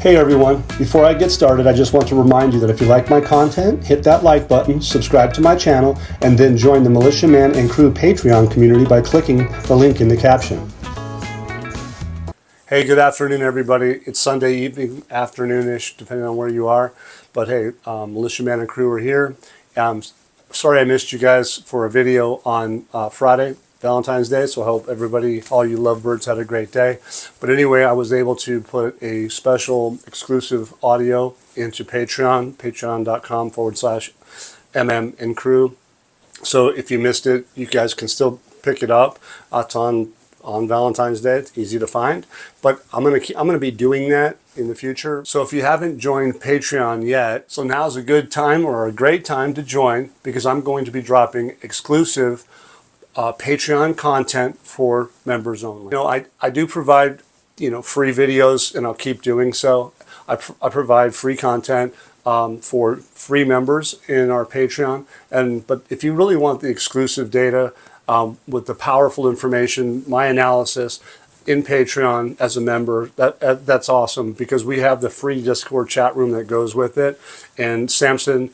Hey everyone, before I get started, I just want to remind you that if you like my content, hit that like button, subscribe to my channel, and then join the Militia Man and Crew Patreon community by clicking the link in the caption. Hey, good afternoon everybody. It's Sunday evening, afternoonish, depending on where you are. But hey, Militia Man and Crew are here. Sorry I missed you guys for a video on Friday, Valentine's Day, so I hope everybody, all you lovebirds, had a great day. But anyway, I was able to put a special exclusive audio into Patreon, patreon.com/MM&C-Iraq. So if you missed it, you guys can still pick it up. It's on Valentine's Day. It's easy to find, but I'm gonna be doing that in the future. So if you haven't joined Patreon yet, so now's a good time or a great time to join, because I'm going to be dropping exclusive Patreon content for members only. You know, I do provide, you know, free videos, and I'll keep doing so. I provide free content for free members in our Patreon, but if you really want the exclusive data with the powerful information, my analysis in Patreon as a member, that's awesome, because we have the free Discord chat room that goes with it, and Samson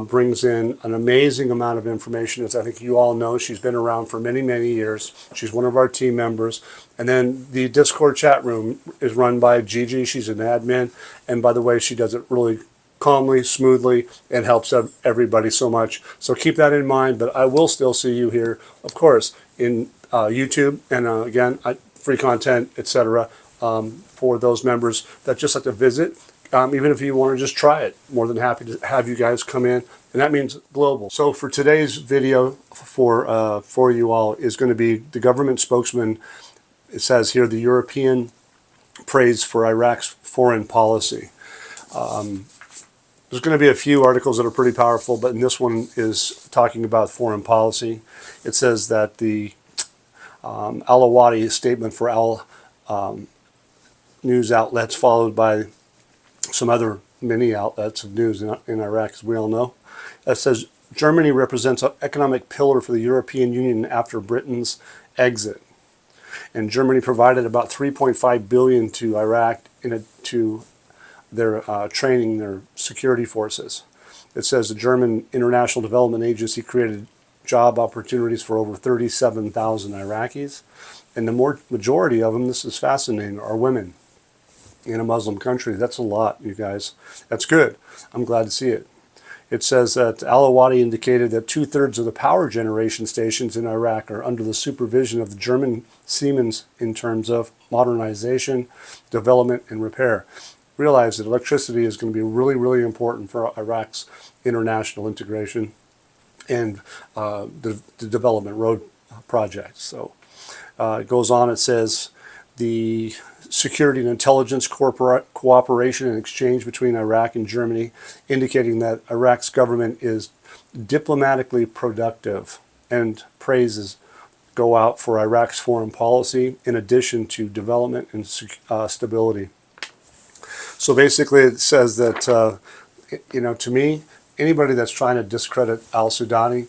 brings in an amazing amount of information. As I think you all know, she's been around for many, many years. She's one of our team members. And then the Discord chat room is run by Gigi. She's an admin, and by the way, she does it really calmly, smoothly, and helps everybody so much. So keep that in mind, but I will still see you here, of course, in YouTube, and again, free content, etc. For those members that just have to visit. Even if you want to just try it, more than happy to have you guys come in, and that means global. So for today's video for you all is going to be the government spokesman. It says here, the European praise for Iraq's foreign policy. There's going to be a few articles that are pretty powerful, but this one is talking about foreign policy. It says that the Al-Awadi statement for news outlets, followed by some other mini outlets of news in Iraq, as we all know. It says Germany represents an economic pillar for the European Union after Britain's exit. And Germany provided about $3.5 billion to Iraq to their training their security forces. It says the German International Development Agency created job opportunities for over 37,000 Iraqis, and the majority of them, this is fascinating, are women in a Muslim country. That's a lot, you guys. That's good. I'm glad to see it. It says that Al-Awadi indicated that 2/3 of the power generation stations in Iraq are under the supervision of the German Siemens in terms of modernization, development, and repair. Realize that electricity is going to be really, really important for Iraq's international integration and the development road projects. So it goes on, it says the security and intelligence cooperation and exchange between Iraq and Germany, indicating that Iraq's government is diplomatically productive, and praises go out for Iraq's foreign policy in addition to development and stability. So basically it says that, you know, to me, anybody that's trying to discredit al-Sudani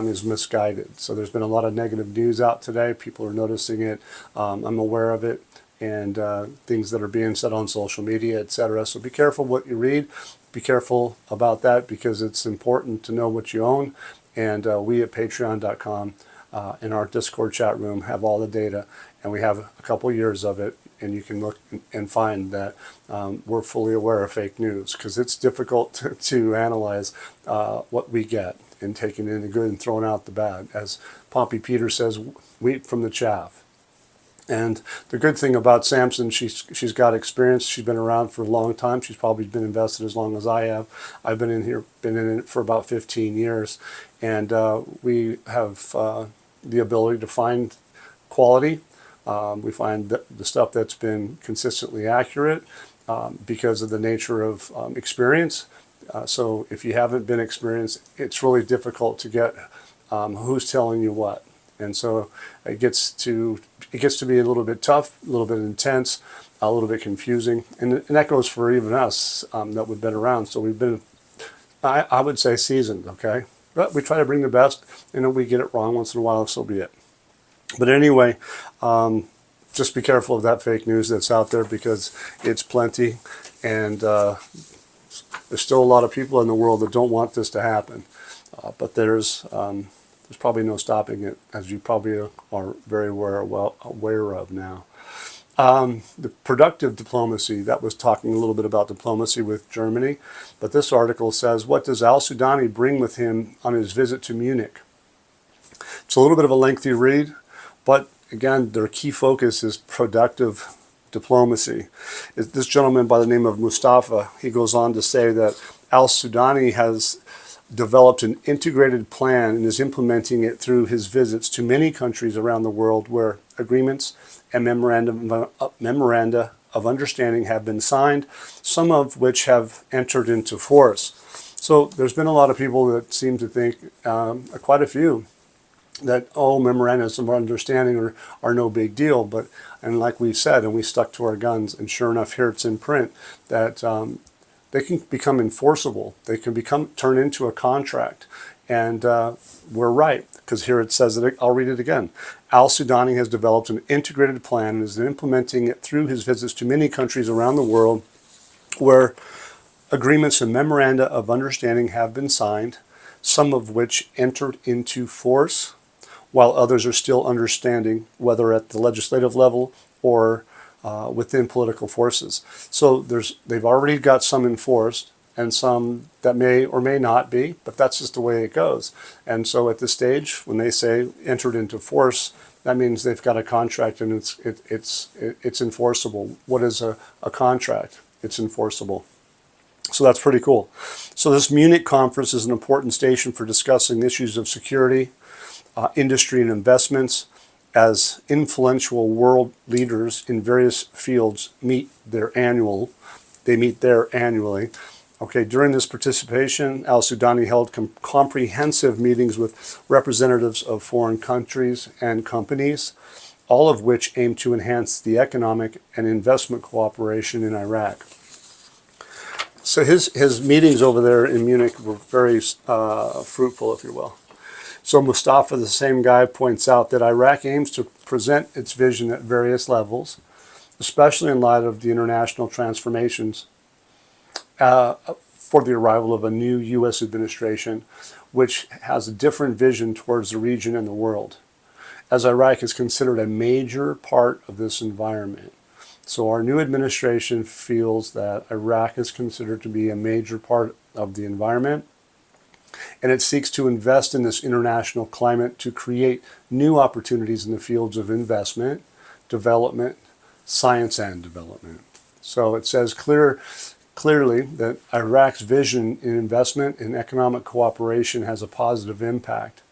is misguided. So there's been a lot of negative news out today. People are noticing it. I'm aware of it, and things that are being said on social media, etc. So be careful what you read. Be careful about that, because it's important to know what you own. And we at patreon.com in our Discord chat room have all the data, and we have a couple years of it. And you can look and find that we're fully aware of fake news, because it's difficult to analyze what we get and taking in the good and throwing out the bad. As Pompey Peter says, wheat from the chaff. And the good thing about Samson, she's got experience. She's been around for a long time. She's probably been invested as long as I have. I've been in it for about 15 years, and we have the ability to find quality. We find the stuff that's been consistently accurate because of the nature of experience. So if you haven't been experienced, it's really difficult to get who's telling you what. And so it gets to be a little bit tough, a little bit intense, a little bit confusing. And that goes for even us that we've been around. So we've been, I would say, seasoned, okay? But we try to bring the best, and we get it wrong once in a while, so be it. But anyway, just be careful of that fake news that's out there, because it's plenty. And there's still a lot of people in the world that don't want this to happen. But there's probably no stopping it, as you probably are very well aware of now. The productive diplomacy, that was talking a little bit about diplomacy with Germany, but this article says, what does al-Sudani bring with him on his visit to Munich? It's a little bit of a lengthy read, but again, their key focus is productive diplomacy. This gentleman by the name of Mustafa, he goes on to say that al-Sudani has developed an integrated plan and is implementing it through his visits to many countries around the world where agreements and memoranda of understanding have been signed, some of which have entered into force. So there's been a lot of people that seem to think, quite a few, that memorandums of understanding are no big deal, and like we've said, and we stuck to our guns, and sure enough, here it's in print, that they can become enforceable. They can turn into a contract. And we're right, because here it says that, I'll read it again. Al-Sudani has developed an integrated plan and is implementing it through his visits to many countries around the world where agreements and memoranda of understanding have been signed, some of which entered into force, while others are still understanding, whether at the legislative level or within political forces. So they've already got some enforced, and some that may or may not be, but that's just the way it goes. And so at this stage, when they say entered into force, that means they've got a contract and it's enforceable. What is a contract? It's enforceable. So that's pretty cool. So this Munich conference is an important station for discussing issues of security, industry and investments, as influential world leaders in various fields meet there annually. Okay, during this participation, al-Sudani held comprehensive meetings with representatives of foreign countries and companies, all of which aim to enhance the economic and investment cooperation in Iraq. So his meetings over there in Munich were very fruitful, if you will. So Mustafa, the same guy, points out that Iraq aims to present its vision at various levels, especially in light of the international transformations for the arrival of a new U.S. administration, which has a different vision towards the region and the world, as Iraq is considered a major part of this environment. So our new administration feels that Iraq is considered to be a major part of the environment, and it seeks to invest in this international climate to create new opportunities in the fields of investment, development, science, and development. So it says clearly that Iraq's vision in investment and economic cooperation has a positive impact.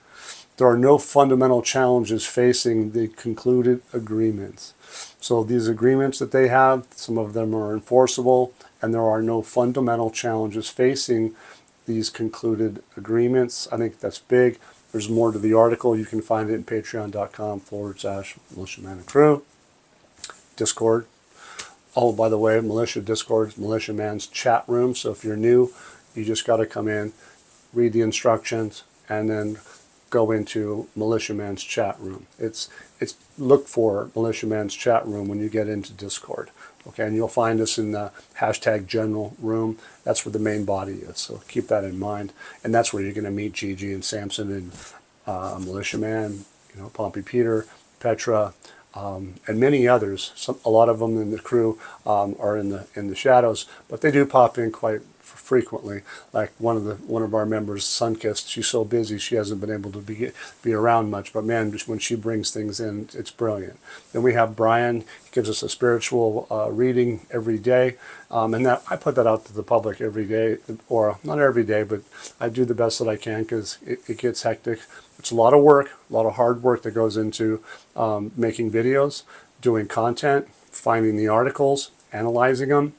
There are no fundamental challenges facing the concluded agreements. So these agreements that they have, some of them are enforceable, and there are no fundamental challenges facing these concluded agreements. I think that's big. There's more to the article. You can find it at patreon.com/militiaman&crew. Discord. Oh, by the way, Militia Discord is Militia Man's chat room. So if you're new, you just got to come in, read the instructions, and then go into Militia Man's chat room. It's look for Militia Man's chat room when you get into Discord. Okay, and you'll find us in the #general room. That's where the main body is. So keep that in mind. And that's where you're going to meet Gigi and Samson and Militia Man, Pompey Peter, Petra, and many others. A lot of them in the crew are in the shadows, but they do pop in quite frequently. Like one of our members, Sunkist, she's so busy she hasn't been able to be around much. But man, just when she brings things in, it's brilliant. Then we have Brian. He gives us a spiritual reading every day, and that I put that out to the public every day, or not every day, but I do the best that I can because it gets hectic. It's a lot of work, a lot of hard work that goes into making videos, doing content, finding the articles, analyzing them.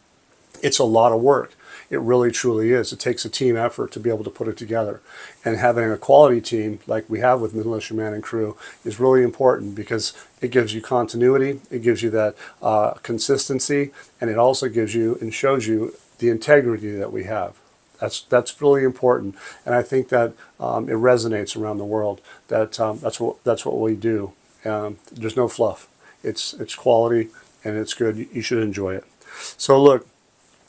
It's a lot of work. It really, truly is. It takes a team effort to be able to put it together. And having a quality team like we have with Militia Man and Crew is really important because it gives you continuity, it gives you that consistency, and it also gives you and shows you the integrity that we have. That's really important, and I think that it resonates around the world. That that's what we do. There's no fluff. It's quality and it's good. You should enjoy it. So look,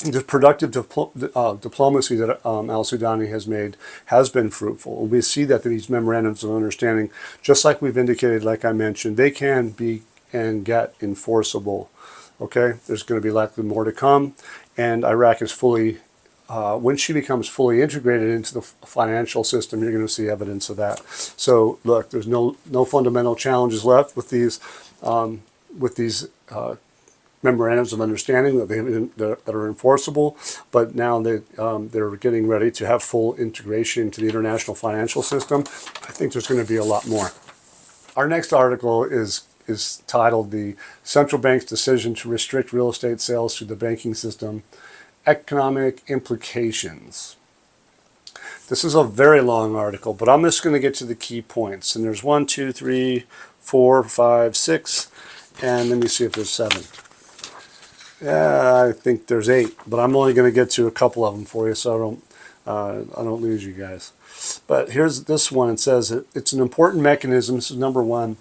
the productive diplomacy that al-Sudani has made has been fruitful. We see that these memorandums of understanding, just like we've indicated, like I mentioned, they can be and get enforceable. Okay, there's going to be likely more to come, and Iraq is fully, when she becomes fully integrated into the financial system, you're going to see evidence of that. So look, there's no fundamental challenges left with these memorandums of understanding that are enforceable, but now they're getting ready to have full integration into the international financial system. I think there's going to be a lot more. Our next article is titled "The Central Bank's Decision to Restrict Real Estate Sales Through the Banking System: Economic Implications." This is a very long article, but I'm just going to get to the key points. And there's 1, 2, 3, 4, 5, 6, and let me see if there's 7. Yeah, I think there's 8, but I'm only going to get to a couple of them for you, so I don't lose you guys. But here's this one. It says it's an important mechanism. This is number 1.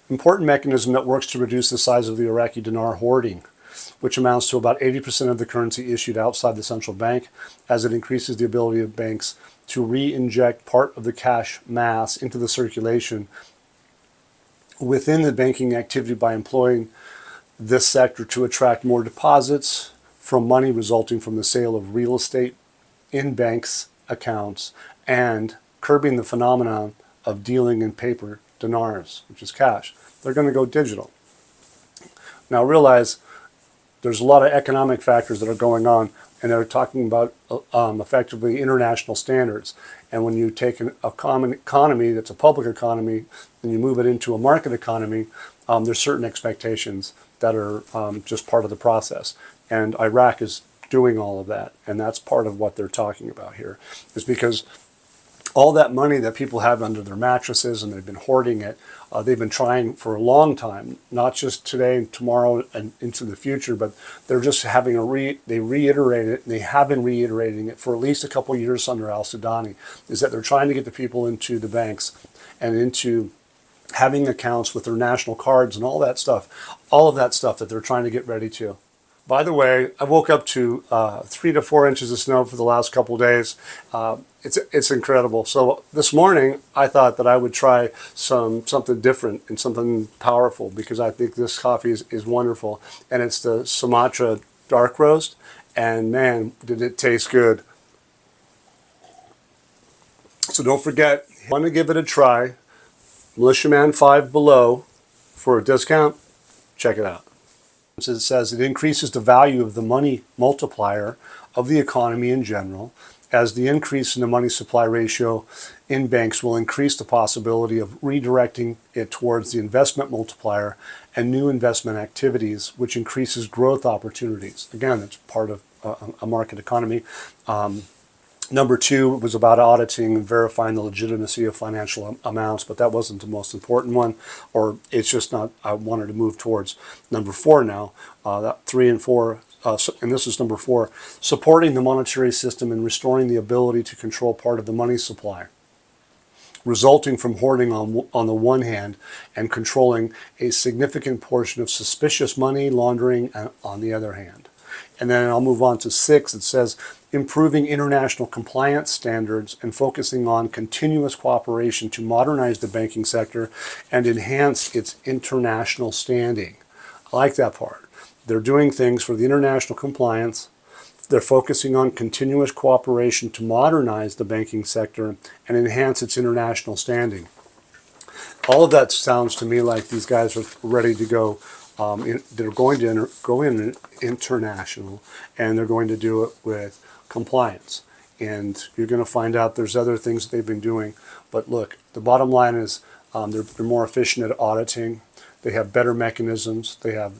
Important mechanism that works to reduce the size of the Iraqi dinar hoarding, which amounts to about 80% of the currency issued outside the central bank, as it increases the ability of banks to re-inject part of the cash mass into the circulation within the banking activity by employing this sector to attract more deposits from money resulting from the sale of real estate in banks' accounts and curbing the phenomenon of dealing in paper dinars, which is cash. They're going to go digital. Now realize there's a lot of economic factors that are going on, and they're talking about effectively international standards. And when you take a common economy that's a public economy and you move it into a market economy, there's certain expectations that are just part of the process. And Iraq is doing all of that, and that's part of what they're talking about here, is because all that money that people have under their mattresses and they've been hoarding it, they've been trying for a long time, not just today and tomorrow and into the future, but they're just having they reiterate it, and they have been reiterating it for at least a couple of years under al-Sudani, is that they're trying to get the people into the banks and into having accounts with their national cards and all of that stuff that they're trying to get ready to. By the way, I woke up to 3 to 4 inches of snow for the last couple of days. It's incredible. So this morning, I thought that I would try something different and something powerful, because I think this coffee is wonderful. And it's the Sumatra dark roast. And man, did it taste good. So don't forget, if you want to give it a try, Militiaman 5 below for a discount. Check it out. It says it increases the value of the money multiplier of the economy in general, as the increase in the money supply ratio in banks will increase the possibility of redirecting it towards the investment multiplier and new investment activities, which increases growth opportunities. Again, it's part of a market economy. Number 2 was about auditing and verifying the legitimacy of financial amounts, but that wasn't the most important one, or it's just not. I wanted to move towards number 4 now. 3 and 4, and this is number 4, supporting the monetary system and restoring the ability to control part of the money supply, resulting from hoarding on the one hand and controlling a significant portion of suspicious money laundering on the other hand. And then I'll move on to 6. It says improving international compliance standards and focusing on continuous cooperation to modernize the banking sector and enhance its international standing. I like that part. They're doing things for the international compliance. They're focusing on continuous cooperation to modernize the banking sector and enhance its international standing. All of that sounds to me like these guys are ready to go. They're going to go in international, and they're going to do it with compliance. And you're going to find out there's other things that they've been doing. But look, the bottom line is they're more efficient at auditing. They have better mechanisms. They have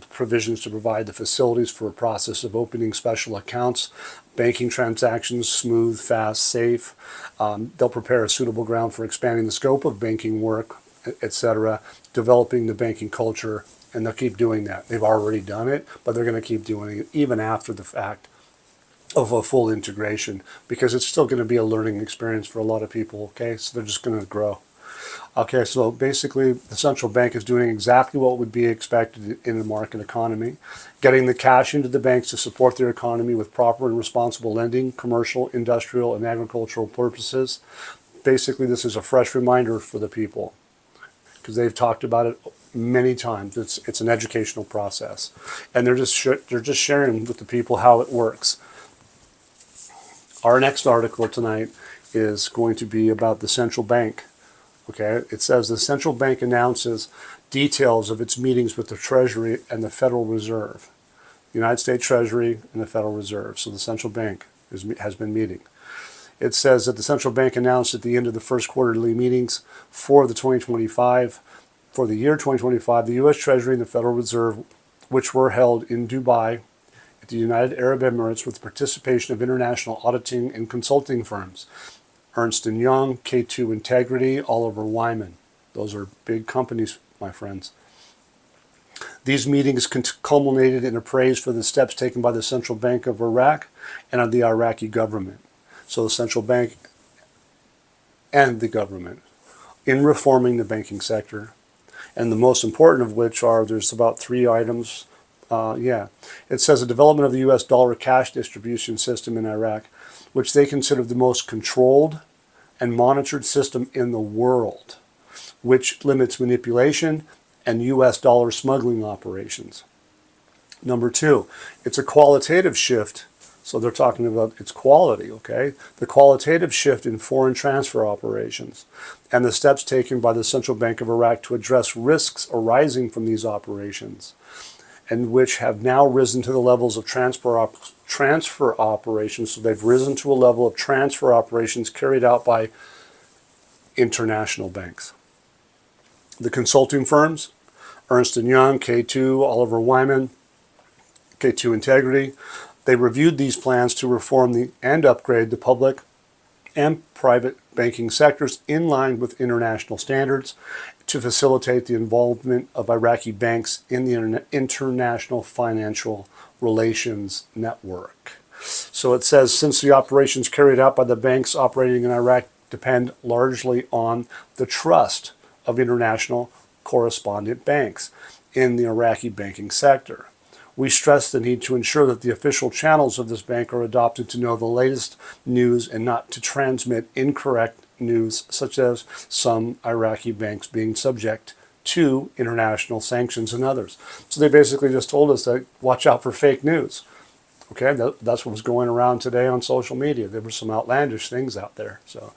provisions to provide the facilities for a process of opening special accounts, banking transactions smooth, fast, safe. They'll prepare a suitable ground for expanding the scope of banking work, etc., developing the banking culture, and they'll keep doing that. They've already done it, but they're going to keep doing it even after the fact of a full integration, because it's still going to be a learning experience for a lot of people, okay? So they're just going to grow. Okay, so basically the central bank is doing exactly what would be expected in a market economy, getting the cash into the banks to support their economy with proper and responsible lending, commercial, industrial, and agricultural purposes. Basically, this is a fresh reminder for the people because they've talked about it many times. It's an educational process, and they're just sharing with the people how it works. Our next article tonight is going to be about the central bank. Okay, it says the central bank announces details of its meetings with the Treasury and the Federal Reserve, the United States Treasury and the Federal Reserve. So the central bank has been meeting. It says that the central bank announced at the end of the first quarterly meetings for the 2025, for the year 2025, the U.S. Treasury and the Federal Reserve, which were held in Dubai at the United Arab Emirates with the participation of international auditing and consulting firms, Ernst & Young, K2 Integrity, Oliver Wyman. Those are big companies, my friends. These meetings culminated in a praise for the steps taken by the Central Bank of Iraq and of the Iraqi government. So the central bank and the government in reforming the banking sector. And the most important of which are, there's about 3 items. It says the development of the U.S. dollar cash distribution system in Iraq, which they consider the most controlled and monitored system in the world, which limits manipulation and U.S. dollar smuggling operations. Number 2, it's a qualitative shift. So they're talking about its quality, okay? The qualitative shift in foreign transfer operations and the steps taken by the Central Bank of Iraq to address risks arising from these operations, and which have now risen to the levels of transfer operations. So they've risen to a level of transfer operations carried out by international banks. The consulting firms, Ernst & Young, K2, Oliver Wyman, K2 Integrity, they reviewed these plans to reform and upgrade the public and private banking sectors in line with international standards to facilitate the involvement of Iraqi banks in the international financial relations network. So it says, since the operations carried out by the banks operating in Iraq depend largely on the trust of international correspondent banks in the Iraqi banking sector, we stress the need to ensure that the official channels of this bank are adopted to know the latest news and not to transmit incorrect news, such as some Iraqi banks being subject to international sanctions and others. So they basically just told us that watch out for fake news. Okay, that's what was going around today on social media. There were some outlandish things out there. So,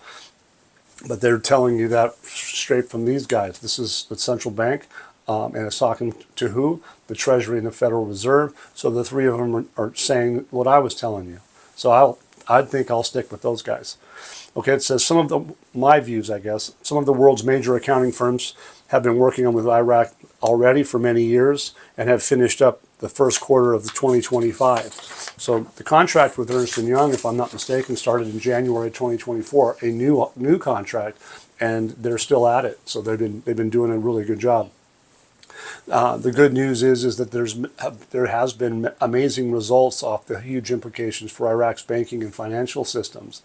but they're telling you that straight from these guys. This is the central bank. And it's talking to who? The Treasury and the Federal Reserve. So the 3 of them are saying what I was telling you. So I think I'll stick with those guys. Okay, it says my views, I guess, some of the world's major accounting firms have been working on with Iraq already for many years and have finished up the first quarter of the 2025. So the contract with Ernst & Young, if I'm not mistaken, started in January 2024, a new contract, and they're still at it. So they've been doing a really good job. The good news is that there has been amazing results off the huge implications for Iraq's banking and financial systems.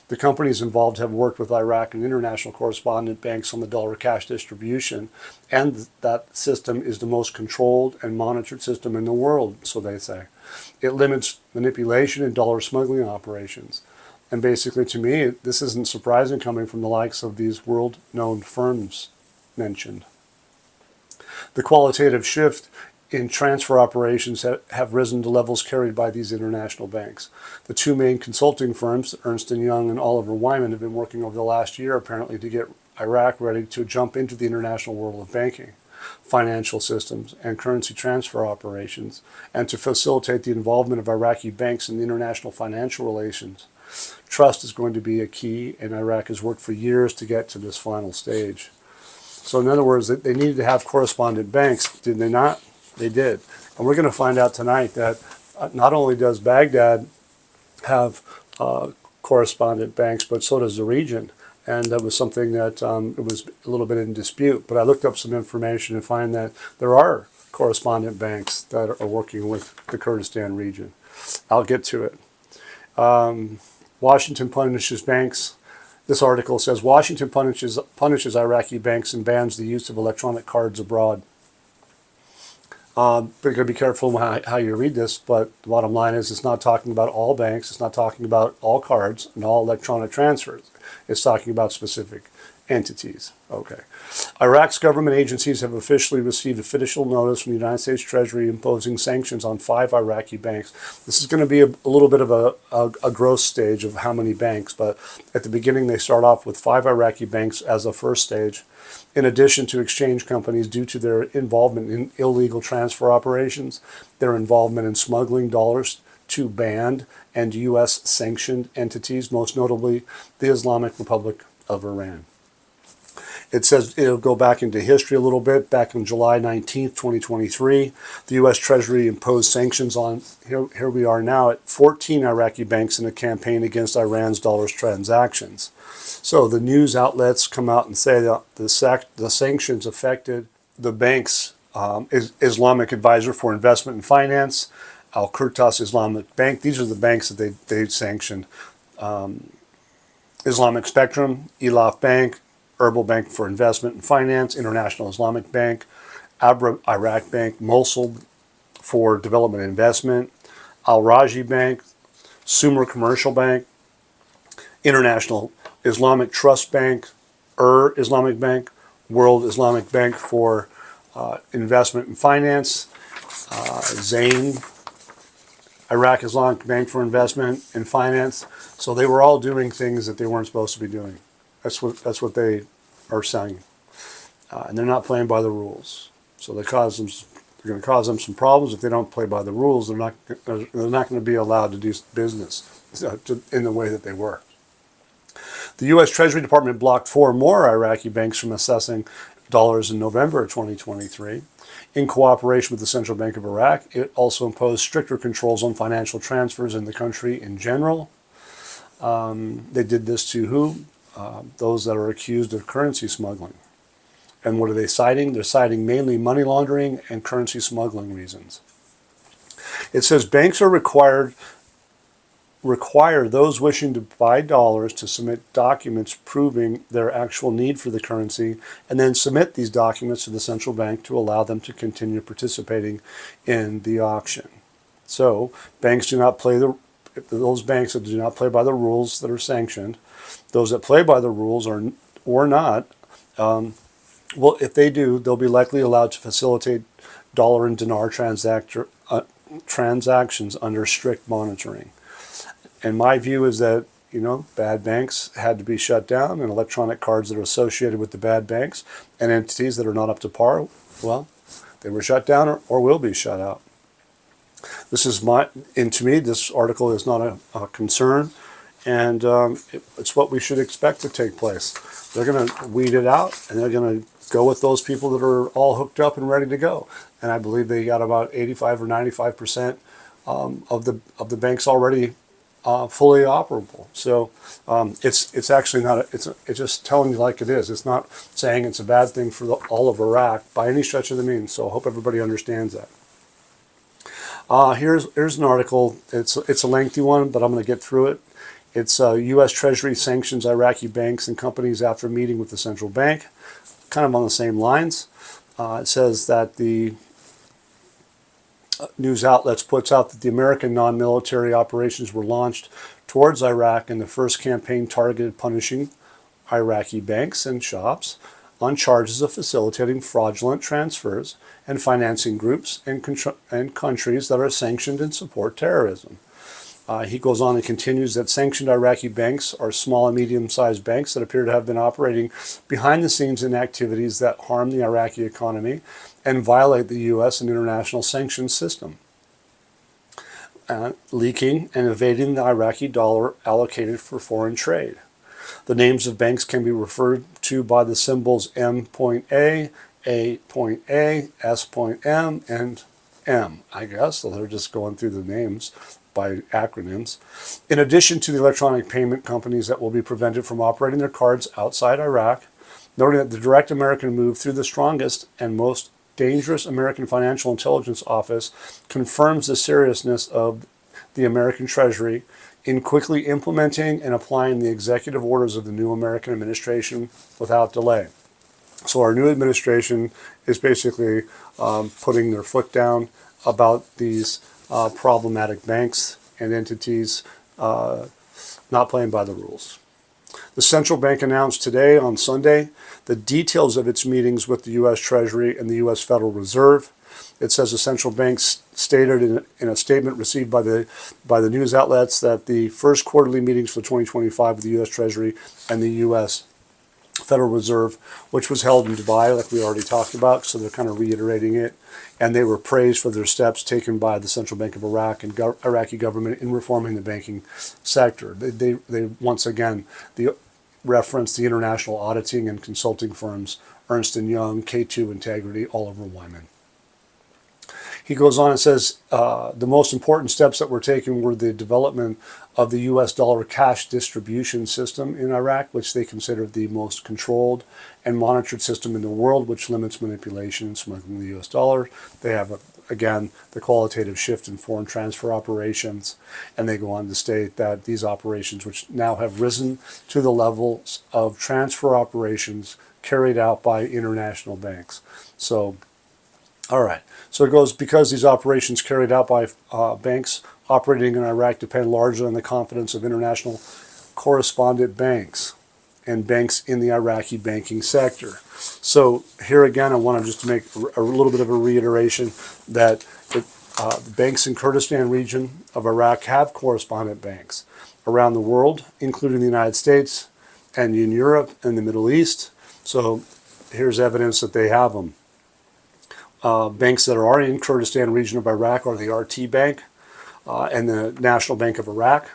The companies involved have worked with Iraq and international correspondent banks on the dollar cash distribution, and that system is the most controlled and monitored system in the world, so they say. It limits manipulation and dollar smuggling operations. And basically, to me, this isn't surprising coming from the likes of these world-known firms mentioned. The qualitative shift in transfer operations have risen to levels carried by these international banks. The 2 main consulting firms, Ernst & Young and Oliver Wyman, have been working over the last year apparently to get Iraq ready to jump into the international world of banking, financial systems, and currency transfer operations, and to facilitate the involvement of Iraqi banks in the international financial relations. Trust is going to be a key, and Iraq has worked for years to get to this final stage. So in other words, they needed to have correspondent banks, did they not? They did. And we're going to find out tonight that not only does Baghdad have correspondent banks, but so does the region. And that was something that it was a little bit in dispute. But I looked up some information and find that there are correspondent banks that are working with the Kurdistan region. I'll get to it. Washington punishes banks. This article says Washington punishes Iraqi banks and bans the use of electronic cards abroad. But you've got to be careful how you read this, but the bottom line is it's not talking about all banks, it's not talking about all cards and all electronic transfers. It's talking about specific entities. Okay. Iraq's government agencies have officially received official notice from the United States Treasury imposing sanctions on 5 Iraqi banks. This is going to be a little bit of a growth stage of how many banks, but at the beginning they start off with 5 Iraqi banks as a first stage, in addition to exchange companies due to their involvement in illegal transfer operations, their involvement in smuggling dollars to banned and U.S. sanctioned entities, most notably the Islamic Republic of Iran. It says it'll go back into history a little bit. Back on July 19th, 2023, the U.S. Treasury imposed sanctions on, here we are now, at 14 Iraqi banks in a campaign against Iran's dollars transactions. So the news outlets come out and say that the sanctions affected the bank's Islamic Advisor for Investment and Finance, Al-Qurtas Islamic Bank. These are the banks that they sanctioned. Islamic Spectrum, Elaf Bank, Herbal Bank for Investment and Finance, International Islamic Bank, Abra Iraq Bank, Mosul for Development and Investment, Al-Raji Bank, Sumer Commercial Bank, International Islamic Trust Bank, Islamic Bank, World Islamic Bank for Investment and Finance, Zain, Iraq Islamic Bank for Investment and Finance. So they were all doing things that they weren't supposed to be doing. That's what they are saying, and they're not playing by the rules. So they're going to cause them some problems if they don't play by the rules. They're not going to be allowed to do business in the way that they were. The U.S. Treasury Department blocked 4 more Iraqi banks from assessing dollars in November of 2023. In cooperation with the Central Bank of Iraq, it also imposed stricter controls on financial transfers in the country in general. They did this to who? Those that are accused of currency smuggling. And what are they citing? They're citing mainly money laundering and currency smuggling reasons. It says banks are require those wishing to buy dollars to submit documents proving their actual need for the currency, and then submit these documents to the central bank to allow them to continue participating in the auction. So banks do not play those banks that do not play by the rules that are sanctioned. Those that play by the rules or not, well, if they do, they'll be likely allowed to facilitate dollar and dinar transactions under strict monitoring. And my view is that, bad banks had to be shut down, and electronic cards that are associated with the bad banks and entities that are not up to par, well, they were shut down or will be shut out. To me, this article is not a concern. And it's what we should expect to take place. They're going to weed it out, and they're going to go with those people that are all hooked up and ready to go. And I believe they got about 85 or 95% of the banks already fully operable. So it's actually not. It's just telling you like it is. It's not saying it's a bad thing for all of Iraq by any stretch of the means. So I hope everybody understands that. Here's an article. It's a lengthy one, but I'm going to get through it. It's U.S. Treasury sanctions Iraqi banks and companies after meeting with the central bank. Kind of on the same lines. It says that the news outlets puts out that the American non-military operations were launched towards Iraq, and the first campaign targeted punishing Iraqi banks and shops on charges of facilitating fraudulent transfers and financing groups and countries that are sanctioned and support terrorism. He goes on and continues that sanctioned Iraqi banks are small and medium-sized banks that appear to have been operating behind the scenes in activities that harm the Iraqi economy and violate the U.S. and international sanctions system, leaking and evading the Iraqi dollar allocated for foreign trade. The names of banks can be referred to by the symbols M.A, A.A, S.M, and M, I guess. So they're just going through the names by acronyms. In addition to the electronic payment companies that will be prevented from operating their cards outside Iraq, noting that the direct American move through the strongest and most dangerous American financial intelligence office confirms the seriousness of the American Treasury in quickly implementing and applying the executive orders of the new American administration without delay. So our new administration is basically putting their foot down about these problematic banks and entities not playing by the rules. The central bank announced today, on Sunday, the details of its meetings with the U.S. Treasury and the U.S. Federal Reserve. It says the central bank stated in a statement received by the news outlets that the first quarterly meetings for 2025 with the U.S. Treasury and the U.S. Federal Reserve, which was held in Dubai, like we already talked about, so they're kind of reiterating it, and they were praised for their steps taken by the Central Bank of Iraq and Iraqi government in reforming the banking sector. They once again, referenced the international auditing and consulting firms, Ernst & Young, K2 Integrity, Oliver Wyman. He goes on and says, the most important steps that were taken were the development of the U.S. dollar cash distribution system in Iraq, which they consider the most controlled and monitored system in the world, which limits manipulation and smuggling the U.S. dollar. They have, again, the qualitative shift in foreign transfer operations, and they go on to state that these operations, which now have risen to the levels of transfer operations carried out by international banks. So, all right. So it goes, because these operations carried out by banks operating in Iraq depend largely on the confidence of international correspondent banks and banks in the Iraqi banking sector. So here again, I want to just make a little bit of a reiteration that the banks in Kurdistan region of Iraq have correspondent banks around the world, including the United States and in Europe and the Middle East. So here's evidence that they have them. Banks that are in Kurdistan region of Iraq are the RT Bank and the National Bank of Iraq.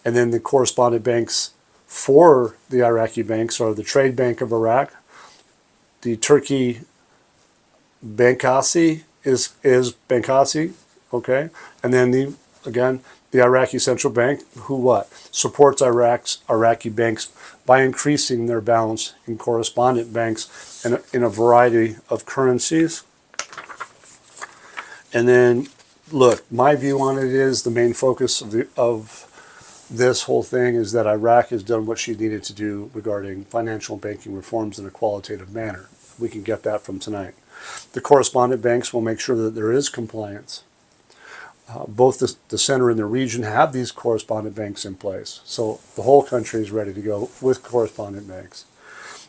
And then the correspondent banks for the Iraqi banks are the Trade Bank of Iraq, the Turkey Bank-UST is Bank-UST, okay? And then the Iraqi Central Bank, who supports Iraqi banks by increasing their balance in correspondent banks in a variety of currencies. And then, look, my view on it is the main focus of this whole thing is that Iraq has done what she needed to do regarding financial and banking reforms in a qualitative manner. We can get that from tonight. The correspondent banks will make sure that there is compliance. Both the center and the region have these correspondent banks in place. So the whole country is ready to go with correspondent banks.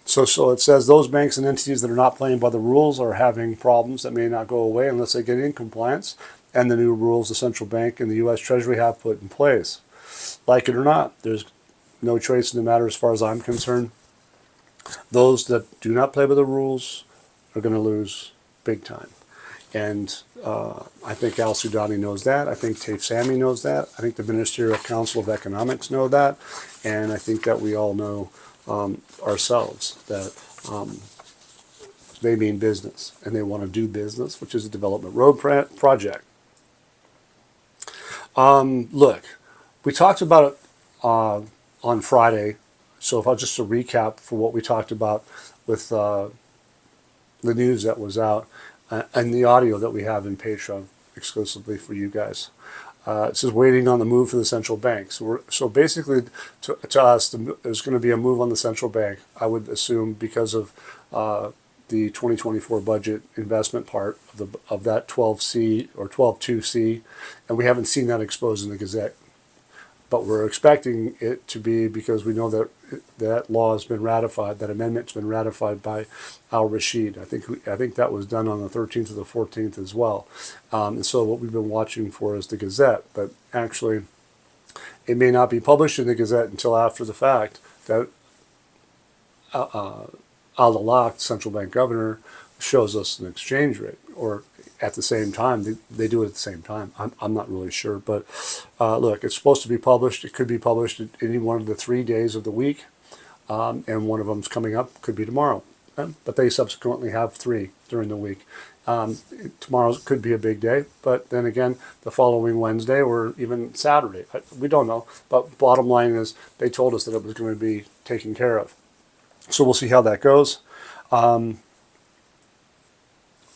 So it says those banks and entities that are not playing by the rules are having problems that may not go away unless they get in compliance and the new rules the central bank and the U.S. Treasury have put in place. Like it or not, there's no choice in the matter as far as I'm concerned. Those that do not play by the rules are going to lose big time. And I think Al Sudani knows that. I think Taif Sami knows that. I think the Ministerial Council of Economics know that. And I think that we all know ourselves that they mean business and they want to do business, which is a development road project. Look, we talked about it on Friday. So if I'll just recap for what we talked about with the news that was out and the audio that we have in Patreon exclusively for you guys. It says waiting on the move for the central bank. So basically, to us, there's going to be a move on the central bank, I would assume, because of the 2024 budget investment part of that 12C or 12.2C, and we haven't seen that exposed in the Gazette. But we're expecting it to be, because we know that that law has been ratified, that amendment's been ratified by al-Rashid. I think that was done on the 13th or the 14th as well. And so what we've been watching for is the Gazette. But actually, it may not be published in the Gazette until after the fact that al-Alaq, central bank governor, shows us an exchange rate, or at the same time. They do it at the same time. I'm not really sure. But look, it's supposed to be published. It could be published in any one of the 3 days of the week. And one of them's coming up, could be tomorrow. But they subsequently have 3 during the week. Tomorrow could be a big day. But then again, the following Wednesday or even Saturday. We don't know. But bottom line is they told us that it was going to be taken care of. So we'll see how that goes.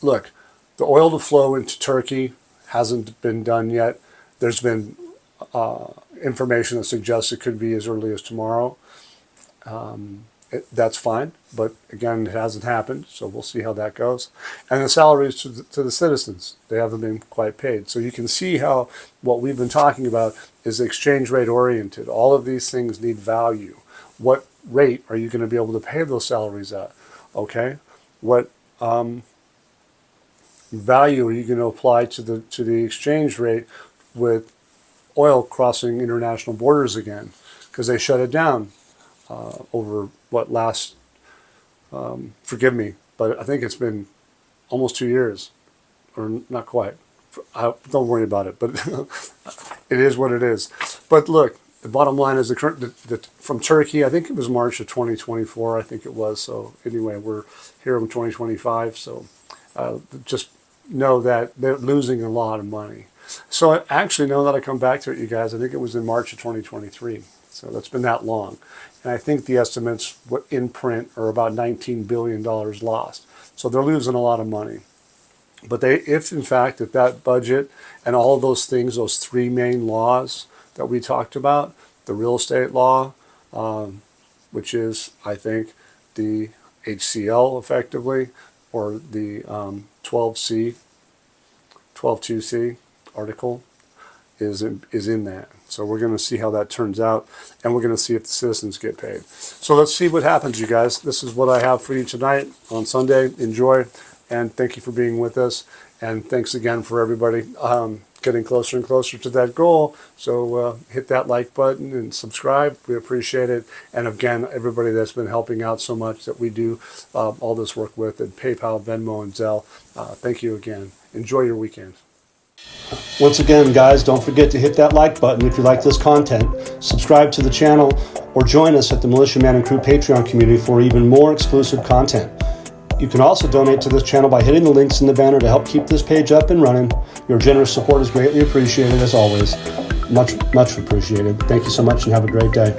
Look, the oil to flow into Turkey hasn't been done yet. There's been information that suggests it could be as early as tomorrow. That's fine, but again, it hasn't happened, so we'll see how that goes. And the salaries to the citizens, they haven't been quite paid. So you can see how what we've been talking about is exchange rate oriented. All of these things need value. What rate are you going to be able to pay those salaries at? Okay, what value are you going to apply to the exchange rate with oil crossing international borders again? Because they shut it down over what last, forgive me, but I think it's been almost 2 years, or not quite. Don't worry about it, but it is what it is. But look, the bottom line is from Turkey, I think it was March of 2024, I think it was. So anyway, we're here in 2025, so just know that they're losing a lot of money. So actually, now that I come back to it, you guys, I think it was in March of 2023. So that's been that long. And I think the estimates in print are about $19 billion lost. So they're losing a lot of money. But if in fact that budget and all of those things, those three main laws that we talked about, the real estate law, which is, I think, the HCL effectively, or the 12.2C article is in that. So we're going to see how that turns out, and we're going to see if the citizens get paid. So let's see what happens, you guys. This is what I have for you tonight on Sunday. Enjoy, and thank you for being with us. And thanks again for everybody getting closer and closer to that goal. So hit that like button and subscribe. We appreciate it. And again, everybody that's been helping out so much that we do all this work with at PayPal, Venmo, and Zelle. Thank you again. Enjoy your weekend. Once again, guys, don't forget to hit that like button if you like this content, subscribe to the channel, or join us at the Militia Man and Crew Patreon community for even more exclusive content. You can also donate to this channel by hitting the links in the banner to help keep this page up and running. Your generous support is greatly appreciated, as always. Much, much appreciated. Thank you so much, and have a great day.